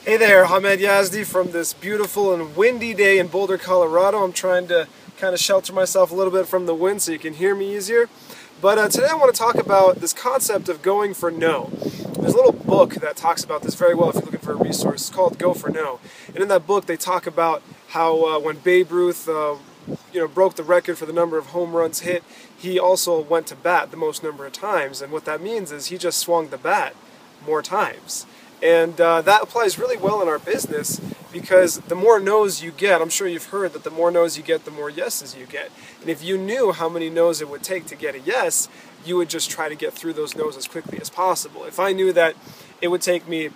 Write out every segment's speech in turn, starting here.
Hey there, Hamed Yazdi from this beautiful and windy day in Boulder, Colorado. I'm trying to kind of shelter myself a little bit from the wind so you can hear me easier. But today I want to talk about this concept of going for no. There's a little book that talks about this very well if you're looking for a resource. It's called Go for No. And in that book they talk about how when Babe Ruth broke the record for the number of home runs hit, he also went to bat the most number of times. And what that means is he just swung the bat more times. And that applies really well in our business because the more no's you get, I'm sure you've heard that the more no's you get, the more yeses you get. And if you knew how many no's it would take to get a yes, you would just try to get through those no's as quickly as possible. If I knew that it would take me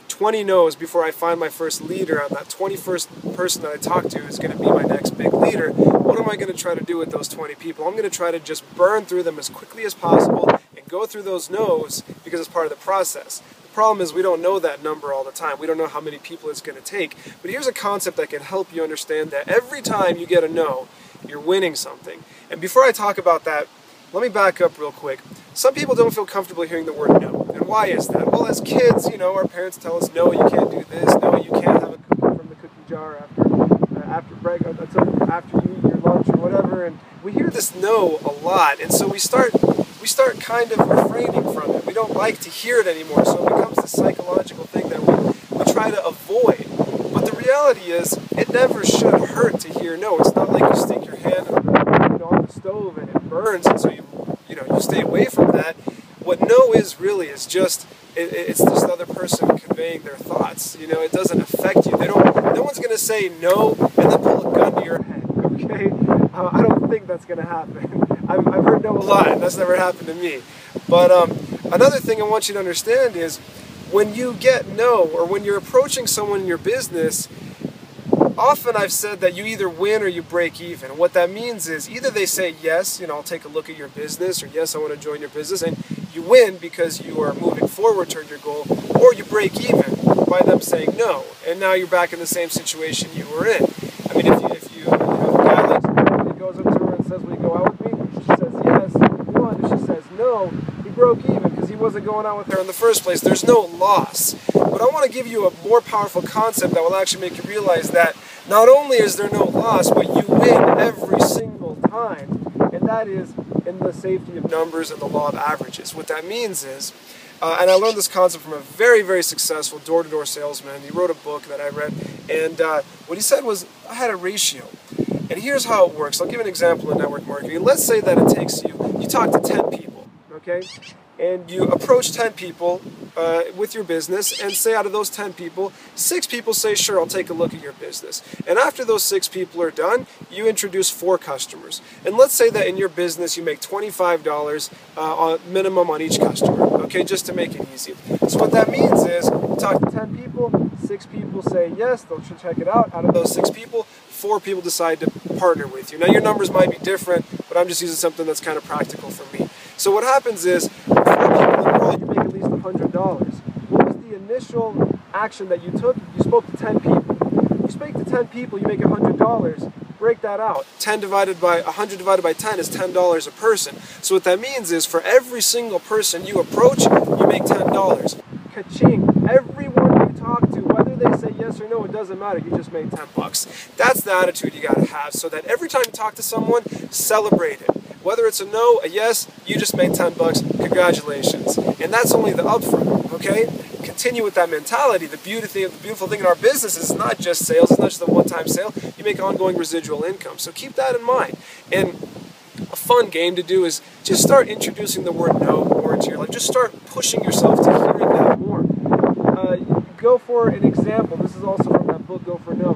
20 no's before I find my first leader, and that 21st person that I talk to is going to be my next big leader, what am I going to try to do with those 20 people? I'm going to try to just burn through them as quickly as possible and go through those no's because it's part of the process. The problem is we don't know that number all the time. We don't know how many people it's going to take. But here's a concept that can help you understand that every time you get a no, you're winning something. And before I talk about that, let me back up real quick. Some people don't feel comfortable hearing the word no. And why is that? Well, as kids, our parents tell us, no, you can't do this, no, you can't have a cookie from the cookie jar after you eat your lunch or whatever. And we hear this no a lot, and so we start kind of refraining from it. We don't like to hear it anymore, so it becomes this psychological thing that we try to avoid. But the reality is, it never should hurt to hear no. It's not like you stick your hand on the stove and it burns, and so you stay away from that. What no is really is just it's just the other person conveying their thoughts. It doesn't affect you. No one's going to say no and then pull a gun to your head. Okay, I don't think that's going to happen. I've heard no a lot, and that's never happened to me. But another thing I want you to understand is when you get no, or when you're approaching someone in your business, often I've said that you either win or you break even. And what that means is either they say yes, I'll take a look at your business, or yes, I want to join your business, and you win because you are moving forward toward your goal, or you break even by them saying no, and now you're back in the same situation you were in. I mean, if a guy likes her, he goes up to her and says, will you go out with me? She says yes, he won. If she says no, he broke even because he wasn't going out with her in the first place. There's no loss. But I want to give you a more powerful concept that will actually make you realize that not only is there no loss, but you win every single time, and that is in the safety of numbers and the law of averages. What that means is, and I learned this concept from a very, very successful door-to-door salesman. He wrote a book that I read, and what he said was, I had a ratio. And here's how it works. I'll give an example in network marketing. Let's say that it takes you talk to 10 people, okay? And you approach 10 people with your business, and say out of those 10 people, 6 people say, sure, I'll take a look at your business. And after those 6 people are done, you introduce 4 customers. And let's say that in your business you make $25 minimum on each customer, okay, just to make it easy. So what that means is, you talk to 10 people, 6 people say yes, they'll check it out. Out of those 6 people, 4 people decide to partner with you. Now your numbers might be different, but I'm just using something that's kind of practical for me. So what happens is, 4 people in a row, you make at least $100. What was the initial action that you took? You spoke to 10 people. You speak to 10 people, you make $100. Break that out. 100 divided by 10 is $10 a person. So what that means is, for every single person you approach, you make $10. Ka-ching. Everyone you talk to, whether they say yes or no, it doesn't matter. You just made $10. That's the attitude you gotta have, so that every time you talk to someone, celebrate it. Whether it's a no, a yes, you just made $10. Congratulations. And that's only the upfront, okay? Continue with that mentality. The beautiful thing in our business is not just sales. It's not just a one-time sale. You make ongoing residual income. So keep that in mind. And a fun game to do is just start introducing the word no more into your life. Just start pushing yourself to hearing that more. Go for an example. This is also from that book, Go for No.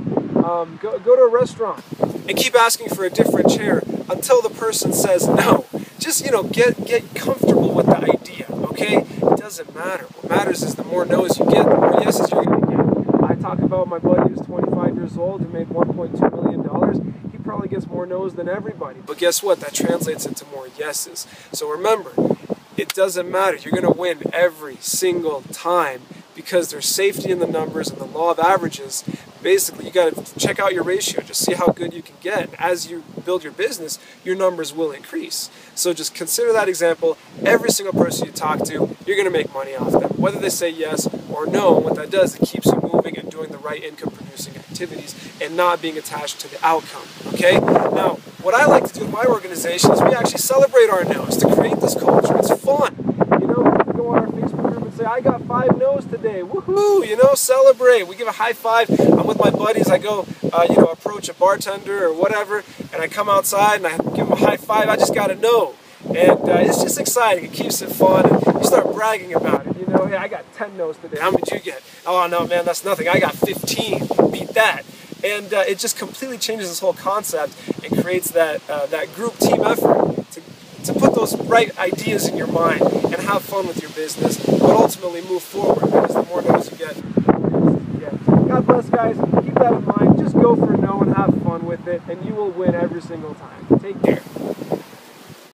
Go to a restaurant and keep asking for a different chair until the person says no. Just, get comfortable with the idea, okay? It doesn't matter. What matters is the more no's you get, the more yeses you're going to get. I talk about my buddy who's 25 years old who made $1.2 million. He probably gets more no's than everybody. But guess what? That translates into more yeses. So remember, it doesn't matter. You're going to win every single time because there's safety in the numbers and the law of averages. Basically, you got to check out your ratio, just see how good you can get. And as you build your business, your numbers will increase. So just consider that example. Every single person you talk to, you're going to make money off them, whether they say yes or no. And what that does, it keeps you moving right income producing activities and not being attached to the outcome, okay? Now, what I like to do in my organization is we actually celebrate our no's to create this culture. It's fun. You know, we go on our Facebook group and say, I got 5 no's today, woohoo, you know, celebrate. We give a high five. I'm with my buddies, I go, you know, approach a bartender or whatever, and I come outside and I give them a high five, I just got a no. And it's just exciting, it keeps it fun, and you start bragging about it, you know, hey, I got 10 no's today, how many did you get? Oh no man, that's nothing, I got 15, beat that. And it just completely changes this whole concept and creates that, that group team effort to put those right ideas in your mind and have fun with your business, but ultimately move forward, because the more no's you get, the more you get. God bless, guys, keep that in mind, just go for a no and have fun with it, and you will win every single time. Take care.